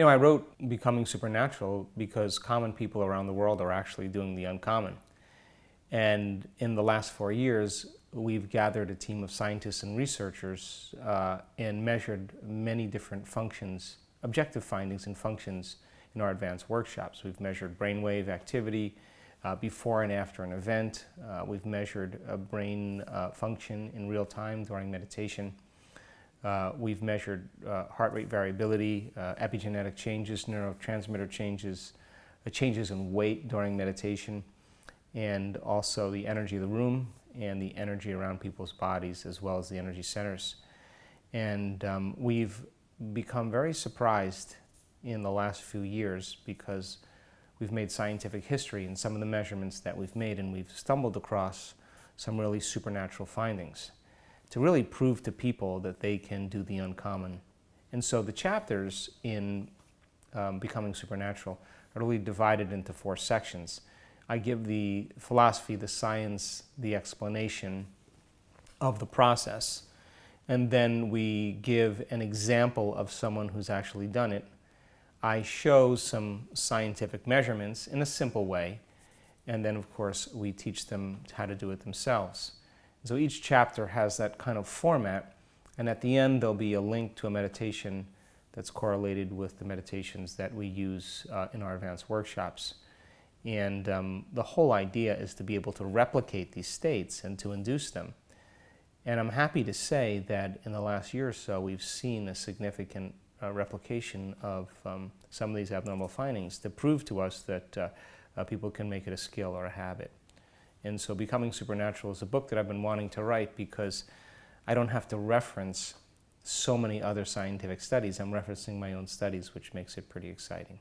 I wrote Becoming Supernatural because common people around the world are actually doing the uncommon. And in the last 4 years, we've gathered a team of scientists and researchers and measured many different functions, objective findings and functions in our advanced workshops. We've measured brainwave activity before and after an event. We've measured brain function in real time during meditation. We've measured heart rate variability, epigenetic changes, neurotransmitter changes, changes in weight during meditation, and also the energy of the room and the energy around people's bodies, as well as the energy centers. And we've become very surprised in the last few years because we've made scientific history in some of the measurements that we've made, and we've stumbled across some really supernatural findings to really prove to people that they can do the uncommon. And so the chapters in Becoming Supernatural are really divided into 4 sections. I give the philosophy, the science, the explanation of the process, and then we give an example of someone who's actually done it. I show some scientific measurements in a simple way, and then of course we teach them how to do it themselves. So each chapter has that kind of format, and at the end there'll be a link to a meditation that's correlated with the meditations that we use in our advanced workshops. And the whole idea is to be able to replicate these states and to induce them. And I'm happy to say that in the last year or so, we've seen a significant replication of some of these abnormal findings to prove to us that people can make it a skill or a habit. And so Becoming Supernatural is a book that I've been wanting to write because I don't have to reference so many other scientific studies. I'm referencing my own studies, which makes it pretty exciting.